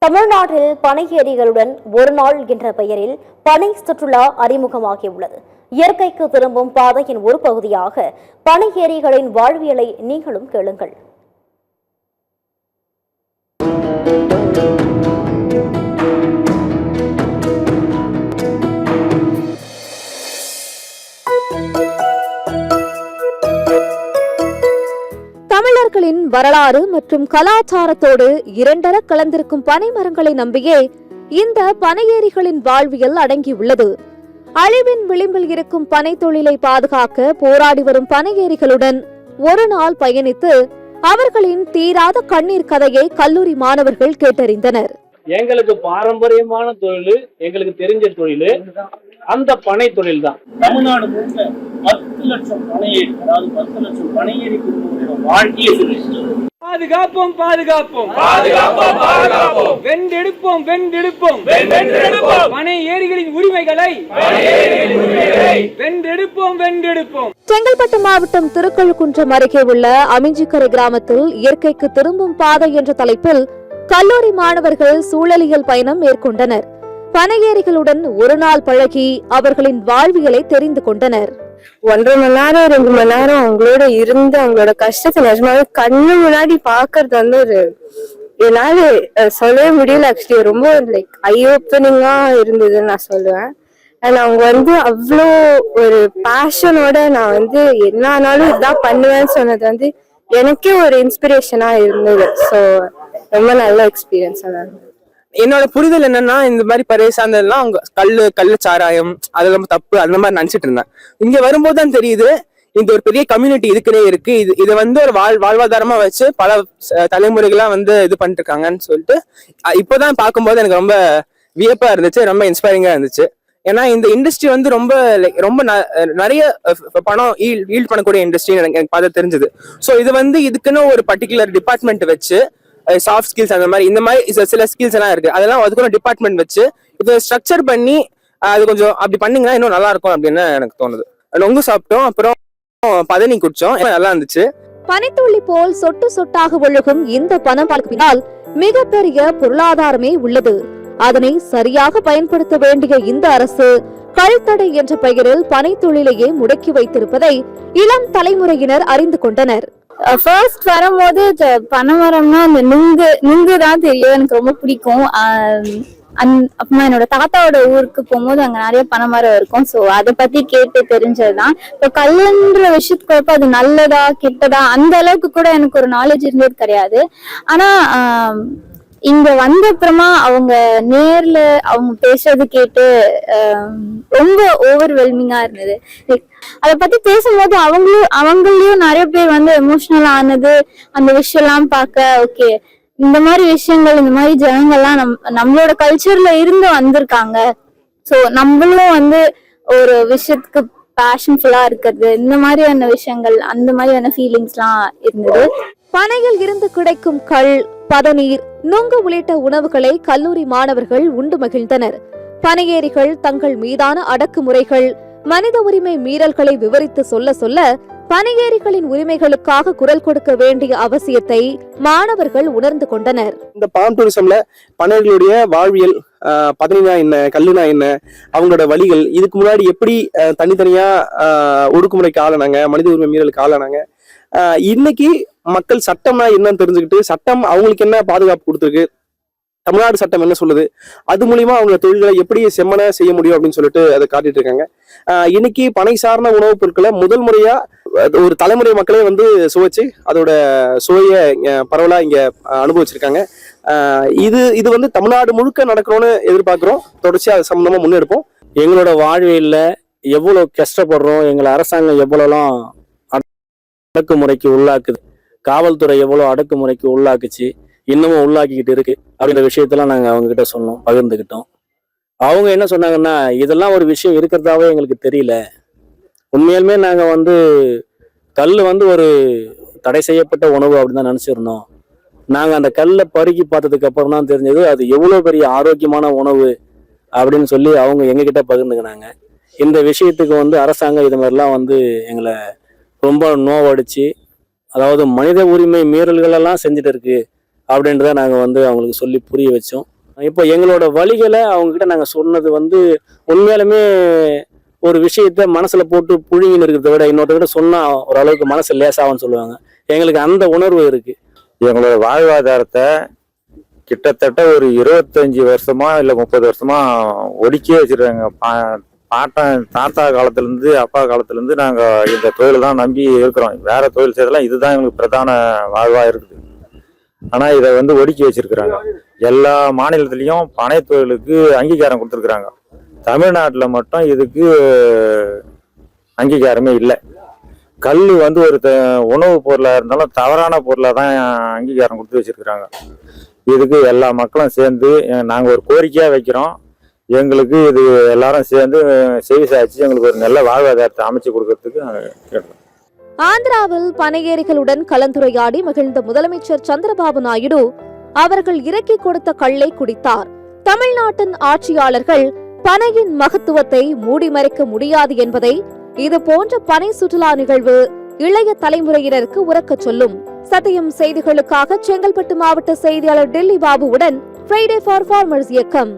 தமிழ்நாட்டில் பனை ஏரிகளுடன் ஒரு நாள் என்ற பெயரில் பனை சுற்றுலா அறிமுகமாகியுள்ளது. இயற்கைக்கு திரும்பும் பாதையின் ஒரு பகுதியாக பனை ஏரிகளின் வாழ்வியலை நீங்களும் கேளுங்கள். தமிழர்களின் வரலாறு மற்றும் கலாச்சாரத்தோடு இரண்டர கலந்திருக்கும் பனை மரங்களை நம்பியே இந்த பனையேரிகளின் வாழ்வியல் அடங்கியுள்ளது. அழிவின் விளிம்பில் இருக்கும் பனை தொழிலை பாதுகாக்க போராடி வரும் பனையேரிகளுடன் ஒரு நாள் பயணித்து அவர்களின் தீராத கண்ணீர் கதையை கல்லூரி மாணவர்கள் கேட்டறிந்தனர். எங்களுக்கு பாரம்பரியமான தொழில், எங்களுக்கு தெரிஞ்ச தொழில் அந்த பனை தொழில் தான். தமிழ்நாடு முழுக்க 10 லட்சம் பனையேரி, அதாவது 10 லட்சம் பனையேரி குடும்பங்களோட வாழ்க்கையை பாதுகாப்போம் பாதுகாப்போம் பாதுகாப்போம் பாதுகாப்போம் வென்றெடுப்போம் வென்றெடுப்போம் வென்றெடுப்போம் பனை ஏரிகளின் உரிமைகளை வென்றெடுப்போம் வென்றெடுப்போம். செங்கல்பட்டு மாவட்டம் திருக்கழுக்குன்றம் அருகே உள்ள அமிஞ்சிக்கரை கிராமத்தில் இயற்கைக்கு திரும்பும் பாதை என்ற தலைப்பில் கல்லூரி மாணவர்கள் சூழலியல் பயணம் மேற்கொண்டனர். பனையேரிகளுடன் ஒரு நாள் பழகி அவர்களின் வாழ்வியலை தெரிந்து கொண்டனர். 1.5 மணி நேரம் 2 மணி நேரம் அவங்களோட இருந்து அவங்களோட கஷ்டத்தை நிஜமாவே கண்ணு முன்னாடி பாக்குறது வந்து ஒரு என்னால சொல்லவே முடியல. ஆக்சுவலி ரொம்ப ஐ ஓப்பனிங்கா இருந்ததுன்னு நான் சொல்லுவேன். அண்ட் அவங்க வந்து அவ்வளோ ஒரு பேஷனோட நான் வந்து என்னானாலும் இதான் பண்ணுவேன்னு சொன்னது வந்து எனக்கே ஒரு இன்ஸ்பிரேஷனா இருந்தது. ஸோ ரொம்ப நல்ல எக்ஸ்பீரியன்ஸா இருந்தது. என்னோட புரிதல் என்னன்னா, இந்த மாதிரி பறைய சார்ந்ததுலாம் அவங்க கல்லு சாராயம் அதெல்லாம் தப்பு அந்த மாதிரி நினைச்சிட்டு இருந்தேன். இங்க வரும்போது தான் தெரியுது இந்த ஒரு பெரிய கம்யூனிட்டி இதுக்குன்னே இருக்கு. இதை வந்து ஒரு வாழ்வாதாரமா வச்சு பல தலைமுறைகளா வந்து இது பண்ணிட்டு இருக்காங்கன்னு சொல்லிட்டு இப்போதான் பார்க்கும்போது எனக்கு ரொம்ப வியப்பா இருந்துச்சு, ரொம்ப இன்ஸ்பைரிங்கா இருந்துச்சு. ஏன்னா இந்த இண்டஸ்ட்ரி வந்து ரொம்ப நிறைய பணம் ஈல்ட் பண்ணக்கூடிய இண்டஸ்ட்ரி எனக்கு பார்த்து தெரிஞ்சது. ஸோ இது வந்து இதுக்குன்னு ஒரு பர்டிகுலர் டிபார்ட்மெண்ட் வச்சு சாஃப்ட் ஸ்கில்ஸ் அந்த மாதிரி இந்த மாதிரி சில ஸ்கில்ஸ் எல்லாம் இருக்கு, அதெல்லாம் அதுக்குள்ள டிபார்ட்மெண்ட் வச்சு இதை ஸ்ட்ரக்சர் பண்ணி அது கொஞ்சம் அப்படி பண்ணீங்கன்னா இன்னும் நல்லா இருக்கும் அப்படின்னு எனக்கு தோணுது. நொங்கு சாப்பிட்டோம், அப்புறம் பதனி குடிச்சோம், நல்லா இருந்துச்சு. பனித்துளி போல் சொட்டு சொட்டாக ஒழுகும் இந்த பனம்பாலுக்கு பின்னால் மிகப்பெரிய பொருளாதாரமே உள்ளது. அதனை சரியாக பயன்படுத்த வேண்டிய இந்த அரசு கழுத்தடை என்ற பெயரில் பனை தொழிலையே முடக்கி வைத்திருப்பதை இளம் தலைமுறையினர் அறிந்து கொண்டனர். ஃபர்ஸ்ட் வரும்போது பனைமரம்னா அந்த நுங்கு தான் தெரியும். எனக்கு ரொம்ப பிடிக்கும். அப்புறமா என்னோட தாத்தாவோட ஊருக்கு போகும்போது அங்க நிறைய பனைமரம் இருக்கும். ஸோ அதை பத்தி கேட்டு தெரிஞ்சதுதான். இப்போ கல்லுன்ற விஷயத்துக்கு அது நல்லதா கெட்டதா அந்த அளவுக்கு கூட எனக்கு ஒரு நாலேஜ் இருந்தது கிடையாது. ஆனா இங்க வந்த அப்புறமா அவங்க நேர்ல அவங்க பேசுறது கேட்டு ரொம்ப ஓவர்வெல்மிங்கா இருந்தது. அதை பத்தி பேசும்போது அவங்களையும் நிறைய பேர் வந்து எமோஷனல் ஆனது அந்த விஷயம் எல்லாம் பார்க்க ஓகே, இந்த மாதிரி விஷயங்கள் இந்த மாதிரி ஜனங்கள்லாம் நம்மளோட கல்ச்சர்ல இருந்து வந்திருக்காங்க. ஸோ நம்மளும் வந்து ஒரு விஷயத்துக்கு பேஷன்ஃபுல்லா இருக்கிறது, இந்த மாதிரியான விஷயங்கள் அந்த மாதிரியான ஃபீலிங்ஸ் எல்லாம் இருந்தது. பனையில் இருந்து கிடைக்கும் கள், பதநீர், நுங்கு உள்ளிட்ட உணவுகளை கல்லூரி மாணவர்கள் உண்டு மகிழ்ந்தனர். பனையேரிகள் தங்கள் மீதான அடக்குமுறைகள், மனித உரிமை மீறல்களை விவரித்து சொல்ல பனையேரிகளின் உரிமைகளுக்காக குரல் கொடுக்க வேண்டிய அவசியத்தை மாணவர்கள் உணர்ந்து கொண்டனர். இந்த பாம் டூரிசம்ல பனையர்களுடைய வாழ்வியல், பதனினா என்ன, கல்லுனா என்ன, அவங்களோட வழிகள், இதுக்கு முன்னாடி எப்படி தனித்தனியா ஒடுக்குமுறைக்கு ஆளானாங்க, மனித உரிமை மீறலுக்கு ஆளானாங்க, இன்னைக்கு மக்கள் சட்டம்னா என்னன்னு தெரிஞ்சுக்கிட்டு சட்டம் அவங்களுக்கு என்ன பாதுகாப்பு கொடுத்துருக்கு, தமிழ்நாடு சட்டம் என்ன சொல்லுது, அது மூலியமா அவங்க தொழில்களை எப்படி செம்மன செய்ய முடியும் அப்படின்னு சொல்லிட்டு அதை காட்டிட்டு இருக்காங்க. இன்னைக்கு பனை சார்ந்த உணவுப் பொருட்களை முதல் முறையா ஒரு தலைமுறை மக்களே வந்து சுவைச்சு அதோட சுவையை பரவலா இங்க அனுபவிச்சிருக்காங்க. இது வந்து தமிழ்நாடு முழுக்க நடக்கணும்னு எதிர்பார்க்கிறோம். தொடர்ச்சியா அது சம்பந்தமா முன்னெடுப்போம். எங்களோட வாழ்வியல்ல எவ்வளவு கஷ்டப்படுறோம், எங்களை அரசாங்கம் எவ்வளவுலாம் அடக்குமுறைக்கு உள்ளாக்குது, காவல்துறை எவ்வளவு அடக்குமுறைக்கு உள்ளாக்குச்சு, இன்னமும் உள்ளாக்கிக்கிட்டு இருக்கு அப்படின்ற விஷயத்தெல்லாம் நாங்கள் அவங்க கிட்ட சொன்னோம், பகிர்ந்துக்கிட்டோம். அவங்க என்ன சொன்னாங்கன்னா, இதெல்லாம் ஒரு விஷயம் இருக்கிறதாவே எங்களுக்கு தெரியல, உண்மையாலுமே நாங்கள் வந்து கல் வந்து ஒரு தடை செய்யப்பட்ட உணவு அப்படின்னு தான் நினச்சிருந்தோம். நாங்கள் அந்த கல்லை பருக்கி பார்த்ததுக்கு அப்புறம் தான் தெரிஞ்சது அது எவ்வளோ பெரிய ஆரோக்கியமான உணவு அப்படின்னு சொல்லி அவங்க எங்ககிட்ட பகிர்ந்துக்கினாங்க. இந்த விஷயத்துக்கு வந்து அரசாங்கம் இது மாதிரிலாம் வந்து எங்களை ரொம்ப நோவடிச்சு, அதாவது மனித உரிமை மீறல்களெல்லாம் செஞ்சுட்டு இருக்கு அப்படின்றத நாங்கள் வந்து அவங்களுக்கு சொல்லி புரிய வச்சோம். இப்போ எங்களோட வழிகளை அவங்க கிட்ட நாங்க சொன்னது வந்து உண்மையாலுமே ஒரு விஷயத்த மனசுல போட்டு புழுங்கின்னு இருக்கிறத விட இன்னொருத்தர்கிட்ட சொன்னா ஓரளவுக்கு மனசு லேசாகும்னு சொல்லுவாங்க. எங்களுக்கு அந்த உணர்வு இருக்கு. எங்களோட வாழ்வாதாரத்தை கிட்டத்தட்ட ஒரு 25 வருஷமா இல்ல 30 வருஷமா ஒடுக்கியே வச்சிருக்காங்க. பாட்டன் தாத்தா காலத்துல இருந்து அப்பா காலத்துல இருந்து நாங்க இந்த தொழிலை தான் நம்பி இருக்கிறோம். வேற தொழில் செய்யறதுலாம் இதுதான் எங்களுக்கு பிரதான வாழ்வா இருக்குது. ஆனா இதை வந்து ஒடுக்கி வச்சிருக்கிறாங்க. எல்லா மாநிலத்திலையும் பனை தொழிலுக்கு அங்கீகாரம் கொடுத்துருக்குறாங்க. தமிழ்நாட்டுல மட்டும் இதுக்கு அங்கீகாரமே இல்லை. கல் வந்து ஒரு உணவு பொருளா இருந்தாலும் தவறான பொருளா தான் அங்கீகாரம் கொடுத்து வச்சிருக்கிறாங்க. இதுக்கு எல்லா மக்களும் சேர்ந்து நாங்க ஒரு கோரிக்கையா வைக்கிறோம். எங்களுக்கு இது எல்லாரும் சேர்ந்து செவி சாய்ச்சி எங்களுக்கு ஒரு நல்ல வாழ்வாதாரத்தை அமைச்சு கொடுக்கறதுக்கு கேட்கிறோம். ஆந்திராவில் பனையேரிகளுடன் கலந்துரையாடி மகிழ்ந்த முதலமைச்சர் சந்திரபாபு நாயுடு அவர்கள் இறக்கி கொடுத்த கல்லை குடித்தார். தமிழ்நாட்டின் ஆட்சியாளர்கள் பனையின் மகத்துவத்தை மூடி மறைக்க முடியாது என்பதை இது போன்ற பனை சுற்றுலா நிகழ்வு இளைய தலைமுறையினருக்கு உரக்கச் சொல்லும். சத்தியம் செய்திகளுக்காக செங்கல்பட்டு மாவட்ட செய்தியாளர் டெல்லி பாபுவுடன் ஃப்ரைடே ஃபார் ஃபார்மர்ஸ் இயக்கம்.